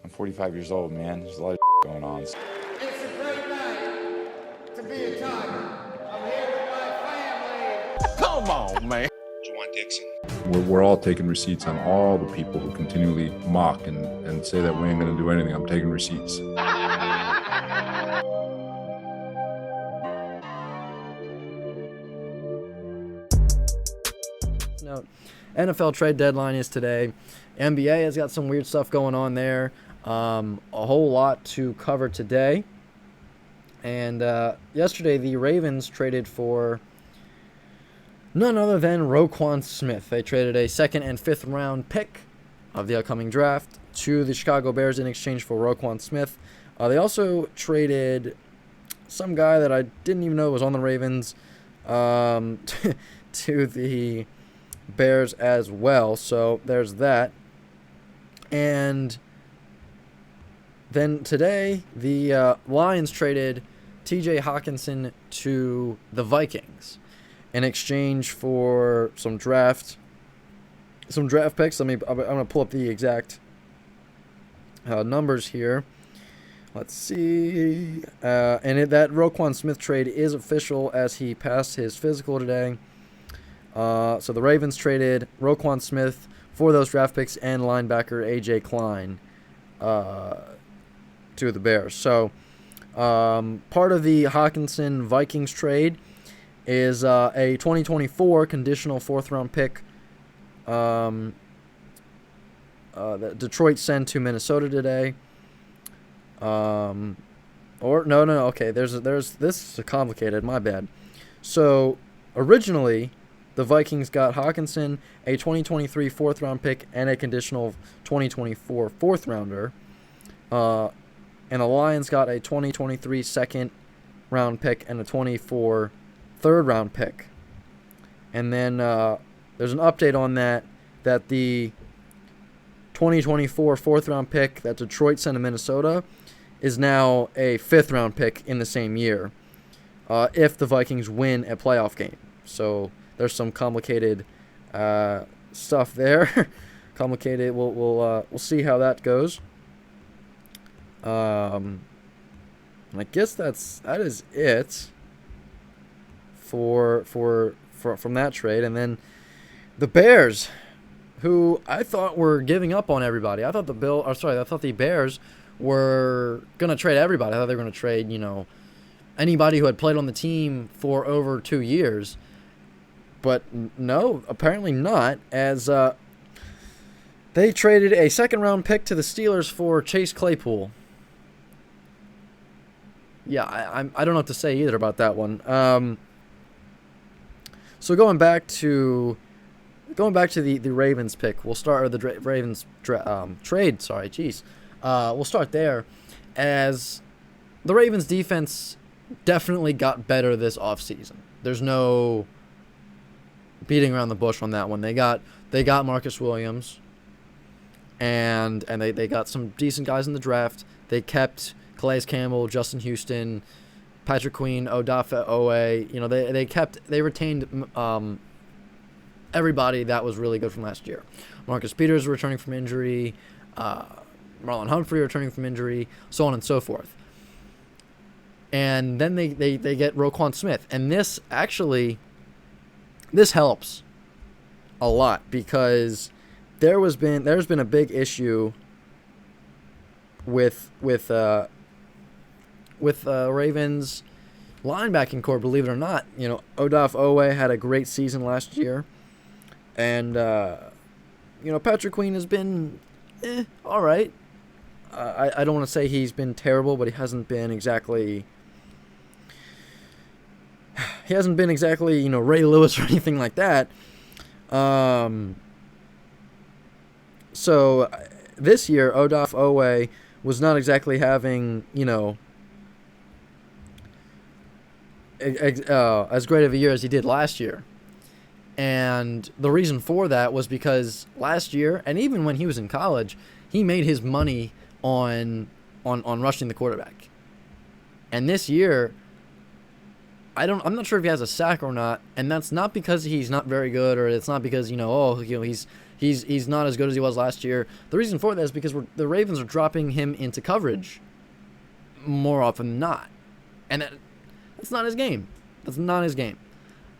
I'm 45 years old, man. There's a lot of going on. It's a great night to be a Tiger. I'm here with my family. Come on, man. Juwan Dixon. We're all taking receipts on all the people who continually mock and say that we ain't going to do anything. I'm taking receipts. No, NFL trade deadline is today. NBA has got some weird stuff going on there. A whole lot to cover today. And yesterday, the Ravens traded for none other than Roquan Smith. They traded a second and fifth round pick of the upcoming draft to the Chicago Bears in exchange for Roquan Smith. They also traded some guy that I didn't even know was on the Ravens to the Bears as well. So there's that. And then today, the Lions traded T.J. Hawkinson to the Vikings in exchange for some draft picks. I'm gonna pull up the exact numbers here. Let's see. That Roquan Smith trade is official as he passed his physical today. So the Ravens traded Roquan Smith for those draft picks and linebacker A.J. Klein to the Bears. So part of the Hawkinson Vikings trade is a 2024 conditional fourth-round pick that Detroit sent to Minnesota today. Okay. There's this is complicated. My bad. So originally, the Vikings got Hawkinson, a 2023 fourth-round pick, and a conditional 2024 fourth-rounder. And the Lions got a 2023 second-round pick and a 24 third-round pick. And then there's an update on that the 2024 fourth-round pick that Detroit sent to Minnesota is now a fifth-round pick in the same year if the Vikings win a playoff game. So there's some complicated stuff there. Complicated. We'll see how that goes. I guess that is it for from that trade. And then the Bears, who I thought were giving up on everybody. I thought the Bears were gonna trade everybody. I thought they were gonna trade, anybody who had played on the team for over 2 years. But no, apparently not, as they traded a second-round pick to the Steelers for Chase Claypool. Yeah, I don't know what to say either about that one. So going back to the Ravens pick, we'll start with the Ravens trade. Sorry, jeez. We'll start there, as the Ravens defense definitely got better this offseason. There's no beating around the bush on that one. They got Marcus Williams, and they got some decent guys in the draft. They kept Calais Campbell, Justin Houston, Patrick Queen, Odafe Owe. They retained everybody that was really good from last year. Marcus Peters returning from injury, Marlon Humphrey returning from injury, so on and so forth. And then they get Roquan Smith, and this helps a lot, because there's been a big issue with Ravens linebacking core, believe it or not. Odafe Owe had a great season last year, and Patrick Queen has been all right. I don't want to say he's been terrible, but he hasn't been exactly Ray Lewis or anything like that. So this year, Odafe Owe was not exactly having, as great of a year as he did last year. And the reason for that was because last year, and even when he was in college, he made his money on rushing the quarterback. And this year, I'm not sure if he has a sack or not, and that's not because he's not very good, or it's not because he's He's not as good as he was last year. The reason for that is because the Ravens are dropping him into coverage more often than not. And that's not his game. That's not his game.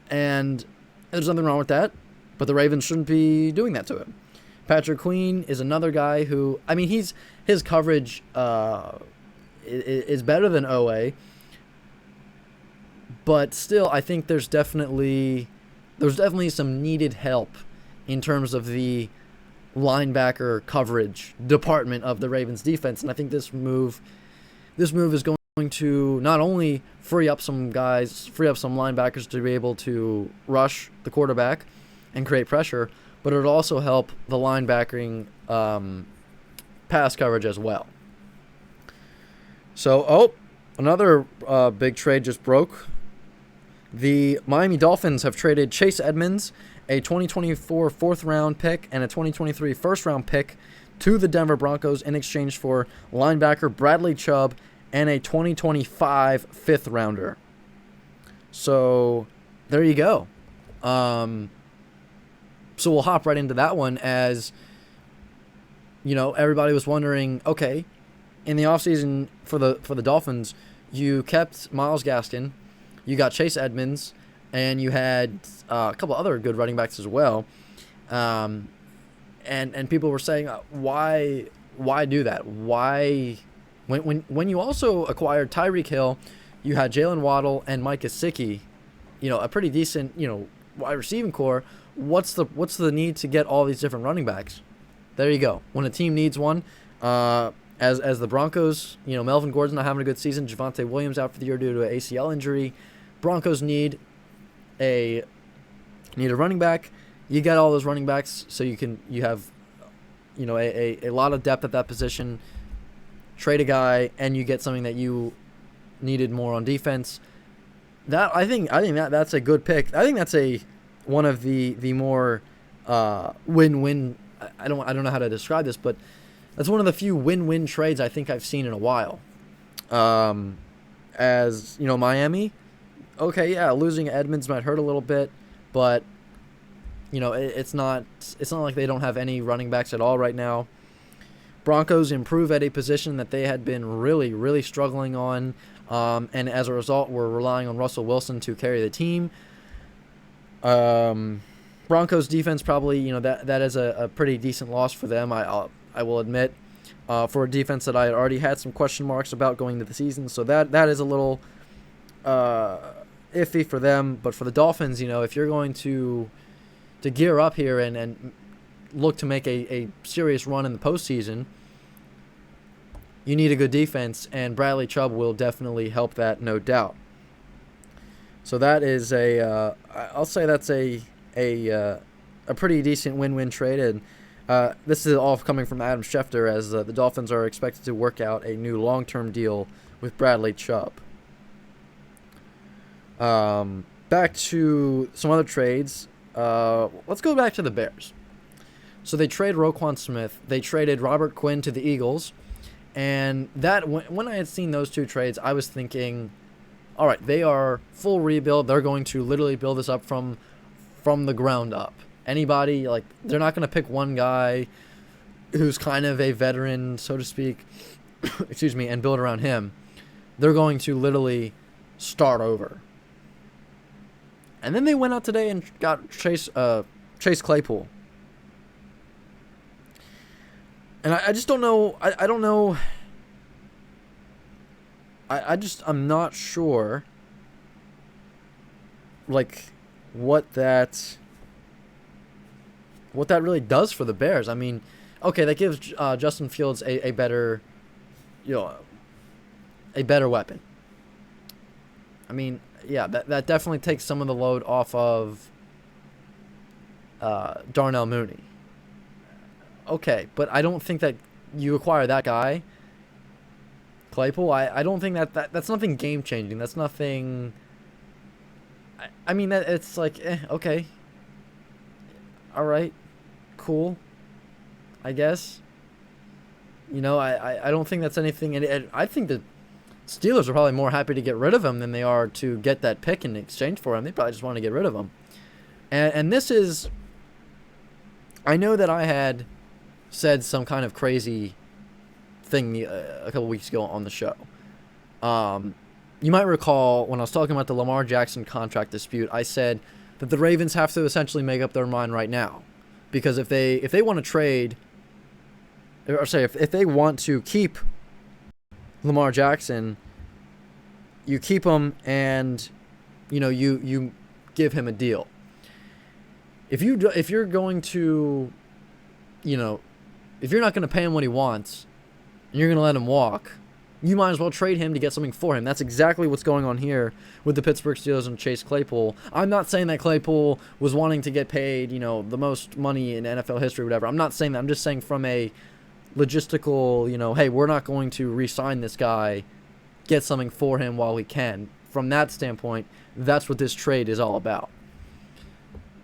And there's nothing wrong with that, but the Ravens shouldn't be doing that to him. Patrick Queen is another guy who, I mean, his coverage is better than OA, but still, I think there's definitely some needed help in terms of the linebacker coverage department of the Ravens defense. And I think this move is going to not only free up some linebackers to be able to rush the quarterback and create pressure, but it'll also help the linebacking pass coverage as well. So, another big trade just broke. The Miami Dolphins have traded Chase Edmonds, a 2024 fourth-round pick, and a 2023 first-round pick to the Denver Broncos in exchange for linebacker Bradley Chubb and a 2025 fifth-rounder. So, there you go. So we'll hop right into that one as, everybody was wondering, okay, in the offseason for the Dolphins, you kept Myles Gaskin, you got Chase Edmonds, and you had a couple other good running backs as well. And people were saying, why do that? Why, when you also acquired Tyreek Hill, you had Jalen Waddle and Mike Gesicki, a pretty decent, wide receiving core. What's the need to get all these different running backs? There you go. When a team needs one, as the Broncos, Melvin Gordon's not having a good season. Javonte Williams out for the year due to an ACL injury. Broncos need a running back. You get all those running backs, so you have, a lot of depth at that position. Trade a guy, and you get something that you needed more on defense. That I think that's a good pick. I think that's one of the more win-win. I don't know how to describe this, but that's one of the few win-win trades I think I've seen in a while. As Miami, okay, yeah, losing Edmonds might hurt a little bit, but it's not like they don't have any running backs at all right now. Broncos improve at a position that they had been really, really struggling on, and as a result, we're relying on Russell Wilson to carry the team. Broncos defense probably, that is a pretty decent loss for them. I will admit, for a defense that I had already had some question marks about going into the season, so that is a little iffy for them. But for the Dolphins, if you're going to gear up here and look to make a serious run in the postseason, you need a good defense, and Bradley Chubb will definitely help that, no doubt. So that is I'll say that's a pretty decent win-win trade, and this is all coming from Adam Schefter, as the Dolphins are expected to work out a new long-term deal with Bradley Chubb. Back to some other trades. Let's go back to the Bears. So they trade Roquan Smith. They traded Robert Quinn to the Eagles. And that when I had seen those two trades, I was thinking, all right, they are full rebuild. They're going to literally build this up from the ground up. Anybody, they're not going to pick one guy who's kind of a veteran, so to speak, excuse me, and build around him. They're going to literally start over. And then they went out today and got Chase Claypool. And I just don't know. I don't know. I'm not sure, what that really does for the Bears. I mean, okay, that gives Justin Fields a better, a better weapon. I mean, yeah, that definitely takes some of the load off of Darnell Mooney. Okay, but I don't think that you acquire that guy, Claypool. I don't think that's nothing game changing. That's nothing. I mean, that it's okay. All right, cool. I guess. I don't think that's anything. And I think the Steelers are probably more happy to get rid of him than they are to get that pick in exchange for him. They probably just want to get rid of him. And this is I know that I had said some kind of crazy thing a couple weeks ago on the show. You might recall when I was talking about the Lamar Jackson contract dispute, I said that the Ravens have to essentially make up their mind right now, because if they want to trade, or say if they want to keep Lamar Jackson, you keep him and you give him a deal. If you're going to, if you're not going to pay him what he wants, and you're going to let him walk, you might as well trade him to get something for him. That's exactly what's going on here with the Pittsburgh Steelers and Chase Claypool. I'm not saying that Claypool was wanting to get paid, the most money in NFL history or whatever. I'm not saying that. I'm just saying from a logistical, hey, we're not going to re-sign this guy, get something for him while we can. From that standpoint, that's what this trade is all about.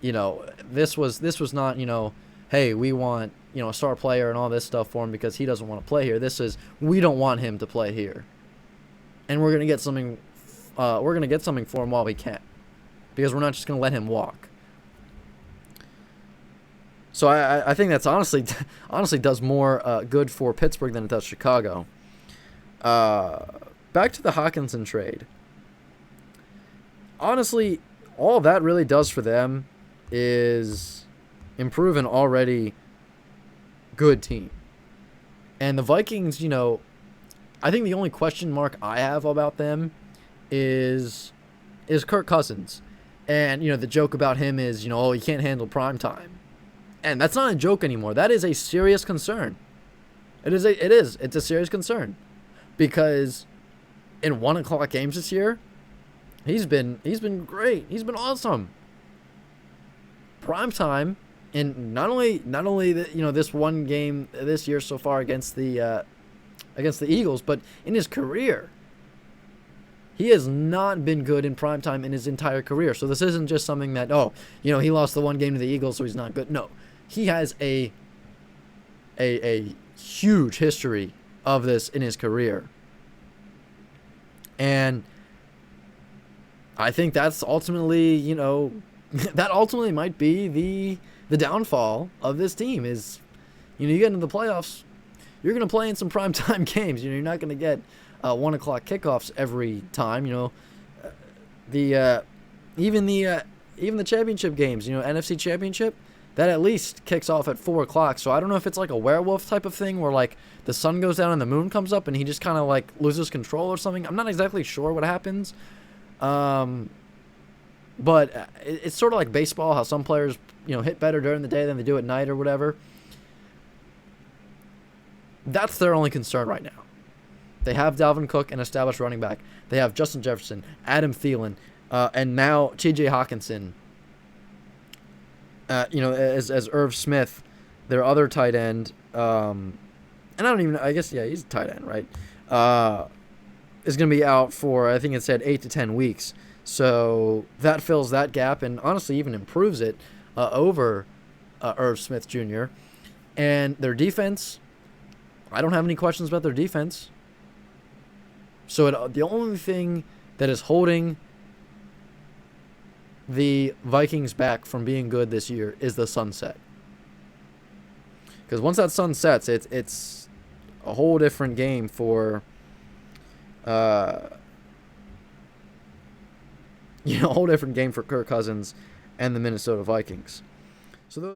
This was not, hey, we want, a star player and all this stuff for him because he doesn't want to play here. This is, we don't want him to play here, and we're gonna get something. We're gonna get something for him while we can, because we're not just gonna let him walk. So I think that's honestly does more good for Pittsburgh than it does Chicago. Back to the Hockenson trade. Honestly, all that really does for them is improve an already good team. And the Vikings, I think the only question mark I have about them is Kirk Cousins. And, the joke about him is, oh, he can't handle prime time. And that's not a joke anymore. That is a serious concern. It's a serious concern. Because in 1 o'clock games this year, he's been great. He's been awesome. Prime time, and not only this one game this year so far against the Eagles, but in his career, he has not been good in prime time in his entire career. So this isn't just something that he lost the one game to the Eagles, so he's not good. No, he has a huge history of this in his career, and I think that's ultimately that ultimately might be the downfall of this team is, you get into the playoffs, you're going to play in some primetime games. You're not going to get 1 o'clock kickoffs every time. Even the championship games, NFC Championship, that at least kicks off at 4 o'clock. So I don't know if it's like a werewolf type of thing where like the sun goes down and the moon comes up and he just kind of like loses control or something. I'm not exactly sure what happens. But it's sort of like baseball, how some players, hit better during the day than they do at night or whatever. That's their only concern right now. They have Dalvin Cook, an established running back. They have Justin Jefferson, Adam Thielen, and now T.J. Hockenson. As Irv Smith, their other tight end. And I don't even know. I guess, yeah, he's a tight end, right? Is going to be out for, I think it said 8 to 10 weeks. So that fills that gap and honestly even improves it over Irv Smith Jr. And their defense, I don't have any questions about their defense. So the only thing that is holding the Vikings back from being good this year is the sunset. Because once that sun sets, it's a whole different game for a whole different game for Kirk Cousins and the Minnesota Vikings. So